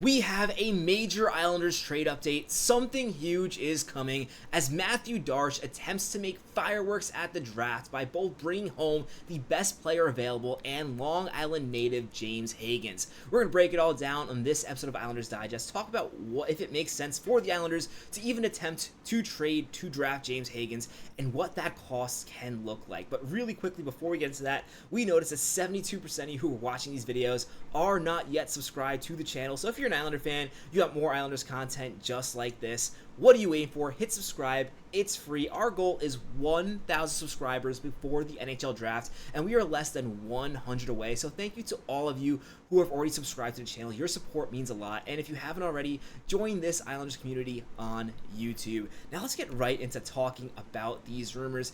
We have a major Islanders trade update. Something huge is coming as Mathew Barzal attempts to make fireworks at the draft by both bringing home the best player available and Long Island native James Hagens. We're going to break it all down on this episode of Islanders Digest, talk about what if it makes sense for the Islanders to even attempt to trade to draft James Hagens and what that cost can look like. But really quickly before we get into that, we noticed that 72% of you who are watching these videos are not yet subscribed to the channel. So if you're an Islander fan, you got more Islanders content just like this. What are you waiting for? Hit subscribe. It's free. Our goal is 1,000 subscribers before the NHL draft, and we are less than 100 away. So thank you to all of you who have already subscribed to the channel. Your support means a lot, and if you haven't already, join this Islanders community on YouTube. Now let's get right into talking about these rumors.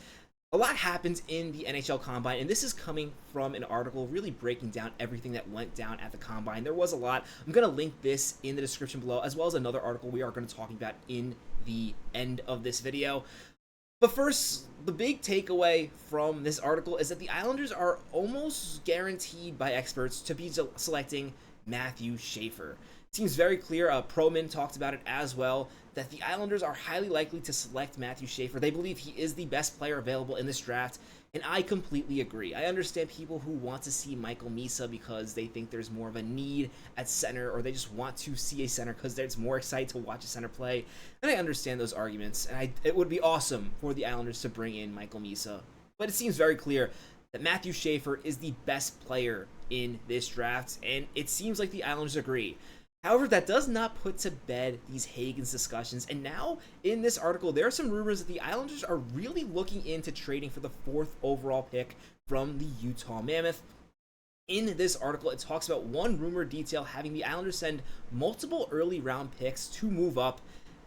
A lot happens in the NHL Combine, and this is coming from an article really breaking down everything that went down at the Combine. There was a lot. I'm going to link this in the description below, as well as another article we are going to talk about in the end of this video. But first, the big takeaway from this article is that the Islanders are almost guaranteed by experts to be selecting Mathew Barzal. Seems very clear. Proman talked about it as well, that the Islanders are highly likely to select Mathew Barzal. They believe he is the best player available in this draft, and I completely agree. I understand people who want to see Michael Misa because they think there's more of a need at center, or they just want to see a center because it's more exciting to watch a center play, and I understand those arguments, and it would be awesome for the Islanders to bring in Michael Misa. But it seems very clear that Mathew Barzal is the best player in this draft, and it seems like the Islanders agree. However, that does not put to bed these Hagens discussions, and now in this article, there are some rumors that the Islanders are really looking into trading for the 4th overall pick from the Utah Mammoth. In this article, it talks about one rumor detail having the Islanders send multiple early round picks to move up,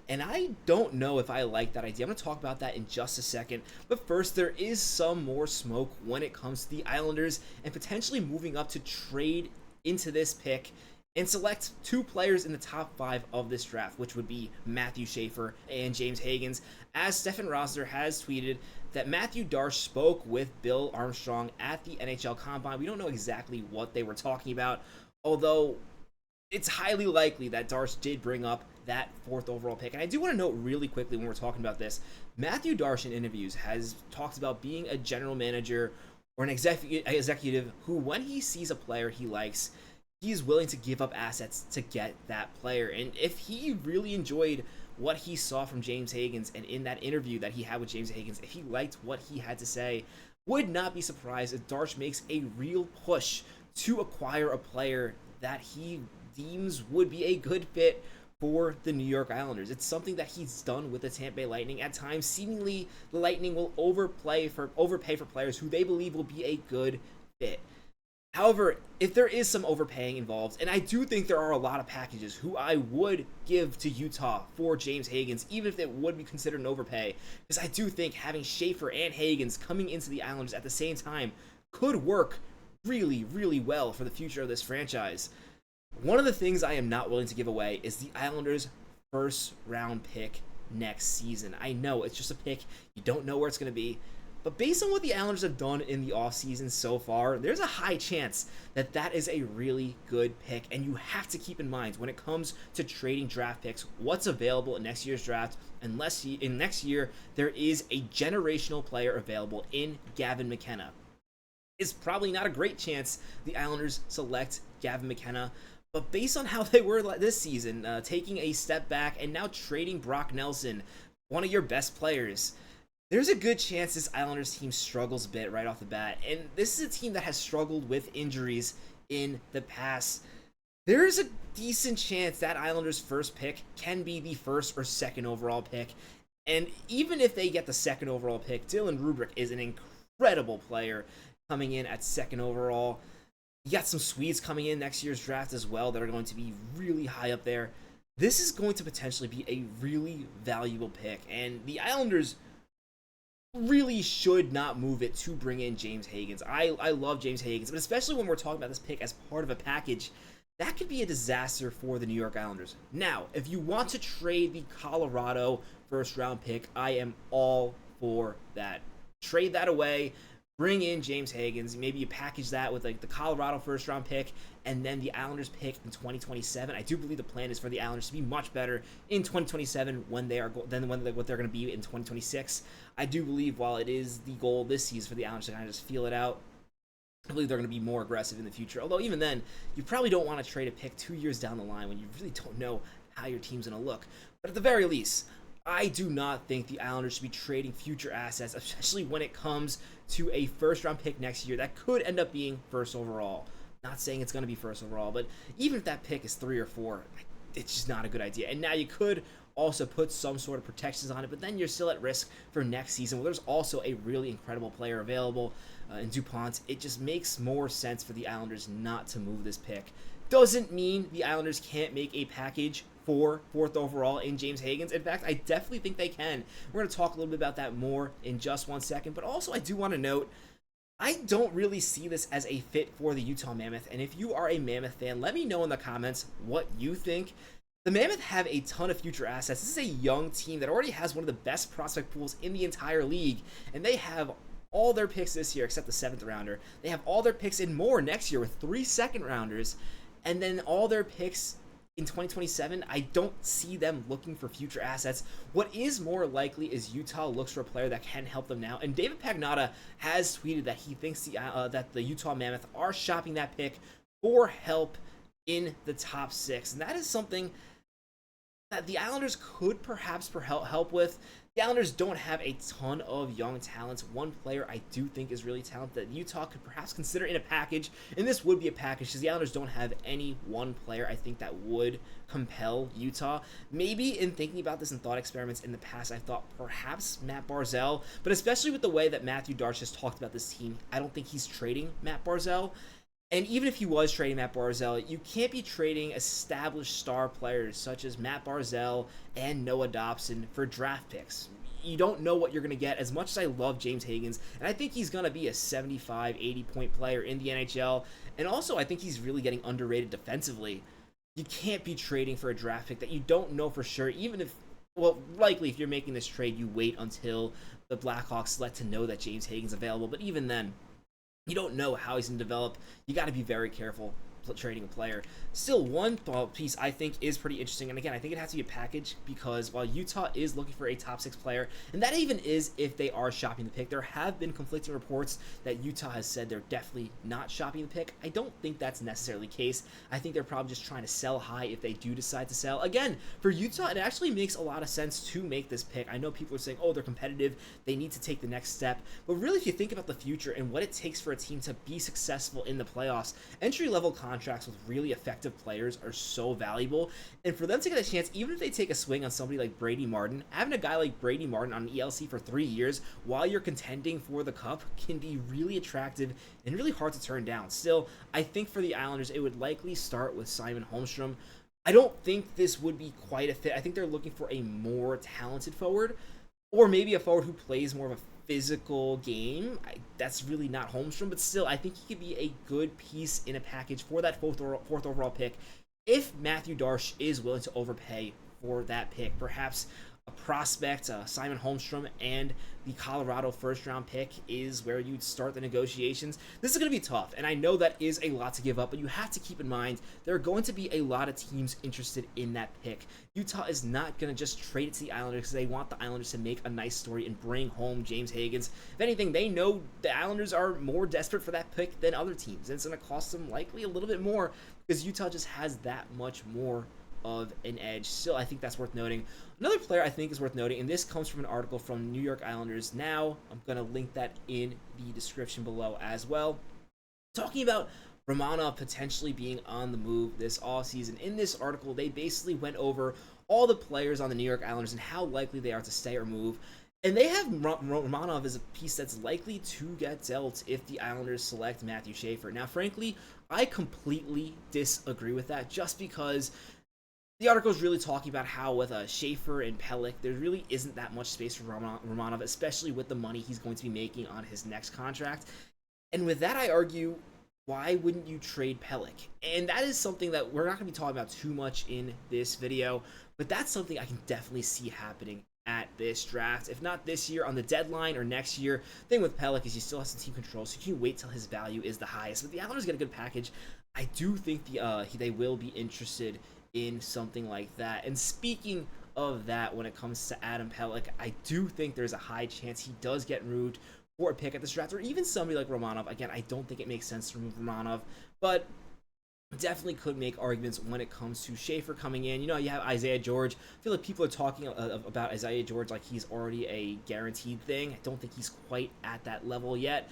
and I don't know if I like that idea. I'm going to talk about that in just a second, but first, there is some more smoke when it comes to the Islanders and potentially moving up to trade into this pick and select 2 players in the top 5 of this draft, which would be Mathew Barzal and James Hagens, as Stefan Rosler has tweeted that Mathew Barzal spoke with Bill Armstrong at the NHL Combine. We don't know exactly what they were talking about, although it's highly likely that Barzal did bring up that 4th overall pick. And I do want to note really quickly when we're talking about this, Mathew Barzal in interviews has talked about being a general manager or an executive who, when he sees a player he likes, he's willing to give up assets to get that player. And if he really enjoyed what he saw from James Hagens, and in that interview that he had with James Hagens, if he liked what he had to say, would not be surprised if Barzal makes a real push to acquire a player that he deems would be a good fit for the New York Islanders. It's something that he's done with the Tampa Bay Lightning. At times, seemingly, the Lightning will overpay for players who they believe will be a good fit. However, if there is some overpaying involved, and I do think there are a lot of packages who I would give to Utah for James Hagens, even if it would be considered an overpay, because I do think having Barzal and Hagens coming into the Islanders at the same time could work really, really well for the future of this franchise. One of the things I am not willing to give away is the Islanders' 1st round pick next season. I know it's just a pick. You don't know where it's going to be. But based on what the Islanders have done in the offseason so far, there's a high chance that that is a really good pick. And you have to keep in mind when it comes to trading draft picks, what's available in next year's draft, unless in next year there is a generational player available in Gavin McKenna. It's probably not a great chance the Islanders select Gavin McKenna. But based on how they were this season, taking a step back and now trading Brock Nelson, one of your best players, there's a good chance this Islanders team struggles a bit right off the bat. And this is a team that has struggled with injuries in the past. There's a decent chance that Islanders' 1st pick can be the 1st or 2nd overall pick. And even if they get the 2nd overall pick, Dylan Rubrick is an incredible player coming in at 2nd overall. You got some Swedes coming in next year's draft as well that are going to be really high up there. This is going to potentially be a really valuable pick. And the Islanders really should not move it to bring in James Hagens. I love James Hagens, but especially when we're talking about this pick as part of a package, that could be a disaster for the New York Islanders. Now, if you want to trade the Colorado 1st round pick, I am all for that. Trade that away. bring in James Hagens. Maybe you package that with like the Colorado first-round pick and then the Islanders pick in 2027. I do believe the plan is for the Islanders to be much better in 2027 when they are than what they're going to be in 2026. I do believe while it is the goal this season for the Islanders to kind of just feel it out, I believe they're going to be more aggressive in the future. Although even then, you probably don't want to trade a pick 2 years down the line when you really don't know how your team's going to look. But at the very least, I do not think the Islanders should be trading future assets, especially when it comes to a first-round pick next year that could end up being first overall. Not saying it's going to be first overall, but even if that pick is 3 or 4, it's just not a good idea. And now you could also put some sort of protections on it, but then you're still at risk for next season. Well, there's also a really incredible player available in DuPont. It just makes more sense for the Islanders not to move this pick. Doesn't mean the Islanders can't make a package for 4th overall in James Hagens. In fact, I definitely think they can. We're going to talk a little bit about that more in just 1 second, but also I do want to note, I don't really see this as a fit for the Utah Mammoth, and if you are a Mammoth fan, let me know in the comments what you think. The Mammoth have a ton of future assets. This is a young team that already has one of the best prospect pools in the entire league, and they have all their picks this year except the 7th rounder. They have all their picks and more next year with 3 second rounders, and then all their picks in 2027. I don't see them looking for future assets. What is more likely is Utah looks for a player that can help them now. And David Pagnotta has tweeted that he thinks that the Utah Mammoth are shopping that pick for help in the top 6. And that is something that the Islanders could perhaps help with. The Islanders don't have a ton of young talents. One player I do think is really talented that Utah could perhaps consider in a package, and this would be a package because the Islanders don't have any one player I think that would compel Utah. Maybe in thinking about this in thought experiments in the past, I thought perhaps Matt Barzal, but especially with the way that Mathew Barzal has talked about this team, I don't think he's trading Matt Barzal. And even if he was trading Matt Barzal, you can't be trading established star players such as Matt Barzal and Noah Dobson for draft picks. You don't know what you're going to get. As much as I love James Hagens, and I think he's going to be a 75, 80-point player in the NHL, and also I think he's really getting underrated defensively, you can't be trading for a draft pick that you don't know for sure, even if, well, likely if you're making this trade, you wait until the Blackhawks let to know that James Hagens is available, but even then, you don't know how he's going to develop. You got to be very careful trading a player. Still, one piece I think is pretty interesting, and again, I think it has to be a package because while Utah is looking for a top 6 player, and that even is if they are shopping the pick, there have been conflicting reports that Utah has said they're definitely not shopping the pick. I don't think that's necessarily the case. I think they're probably just trying to sell high if they do decide to sell. Again, for Utah, it actually makes a lot of sense to make this pick. I know people are saying, oh, they're competitive, they need to take the next step, but really if you think about the future and what it takes for a team to be successful in the playoffs, entry-level contracts with really effective players are so valuable, and for them to get a chance, even if they take a swing on somebody like Brady Martin, having a guy like Brady Martin on an ELC for 3 years while you're contending for the cup can be really attractive and really hard to turn down. Still, I think for the Islanders, it would likely start with Simon Holmstrom. I don't think this would be quite a fit. I think they're looking for a more talented forward, or maybe a forward who plays more of a physical game. That's really not Holmstrom, but still, I think he could be a good piece in a package for that fourth overall pick if Mathew Barzal is willing to overpay for that pick. Perhaps a prospect, Simon Holmstrom, and the Colorado first-round pick is where you'd start the negotiations. This is going to be tough, and I know that is a lot to give up, but you have to keep in mind there are going to be a lot of teams interested in that pick. Utah is not going to just trade it to the Islanders because they want the Islanders to make a nice story and bring home James Hagens. If anything, they know the Islanders are more desperate for that pick than other teams, and it's going to cost them likely a little bit more because Utah just has that much more of an edge. Still, I think that's worth noting. Another player I think is worth noting, and this comes from an article from New York Islanders Now. I'm going to link that in the description below as well. Talking about Romanov potentially being on the move this offseason. In this article, they basically went over all the players on the New York Islanders and how likely they are to stay or move. And they have Romanov as a piece that's likely to get dealt if the Islanders select Matthew Schaefer. Now, frankly, I completely disagree with that just because the article is really talking about how with Schaefer and Pelech, there really isn't that much space for Romanov, especially with the money he's going to be making on his next contract. And with that, I argue, why wouldn't you trade Pelech? And that is something that we're not going to be talking about too much in this video, but that's something I can definitely see happening at this draft. If not this year, on the deadline or next year. Thing with Pelech is he still has some team control, so you can wait till his value is the highest. But the Islanders get a good package. I do think they will be interested in something like that. And speaking of that, when it comes to Adam Pelech, I do think there's a high chance he does get moved for a pick at this draft, or even somebody like Romanov. Again, I don't think it makes sense to remove Romanov, but definitely could make arguments when it comes to Schaefer coming in. You have Isaiah George. I feel like people are talking about Isaiah George like he's already a guaranteed thing. I don't think he's quite at that level yet.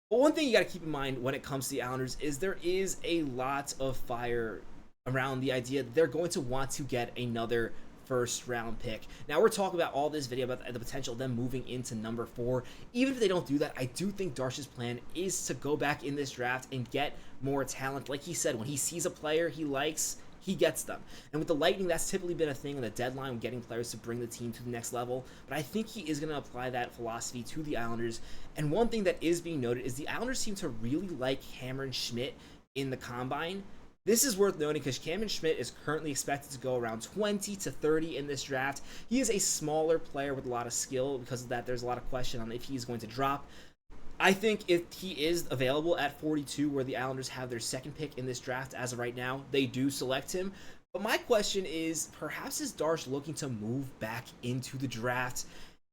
But one thing you got to keep in mind when it comes to the Islanders is there is a lot of fire around the idea that they're going to want to get another first round pick. Now, we're talking about all this video about the potential of them moving into number 4. Even if they don't do that, I do think Darsh's plan is to go back in this draft and get more talent. Like he said, when he sees a player he likes, he gets them. And with the Lightning, that's typically been a thing on the deadline, when getting players to bring the team to the next level. But I think he is going to apply that philosophy to the Islanders. And one thing that is being noted is the Islanders seem to really like Cameron Schmidt in the Combine. This is worth noting because Cameron Schmidt is currently expected to go around 20 to 30 in this draft. He is a smaller player with a lot of skill. Because of that, there's a lot of question on if he's going to drop. I think if he is available at 42, where the Islanders have their second pick in this draft as of right now, they do select him. But my question is, perhaps is Darsh looking to move back into the draft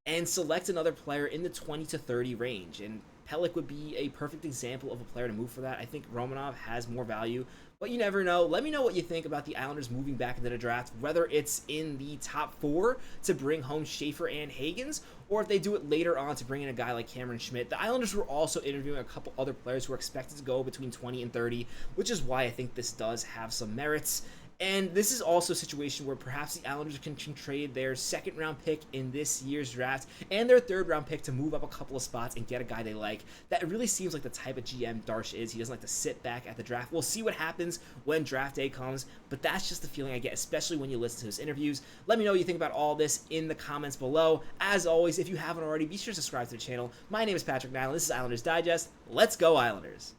and select another player in the 20 to 30 range? And Pelech would be a perfect example of a player to move for that. I think Romanov has more value, but you never know. Let me know what you think about the Islanders moving back into the draft, whether it's in the top 4 to bring home Schaefer and Hagens, or if they do it later on to bring in a guy like Cameron Schmidt. The Islanders were also interviewing a couple other players who are expected to go between 20 and 30, which is why I think this does have some merits. And this is also a situation where perhaps the Islanders can trade their second-round pick in this year's draft and their third-round pick to move up a couple of spots and get a guy they like. That really seems like the type of GM Darsh is. He doesn't like to sit back at the draft. We'll see what happens when draft day comes, but that's just the feeling I get, especially when you listen to his interviews. Let me know what you think about all this in the comments below. As always, if you haven't already, be sure to subscribe to the channel. My name is Patrick Nilan. This is Islanders Digest. Let's go, Islanders!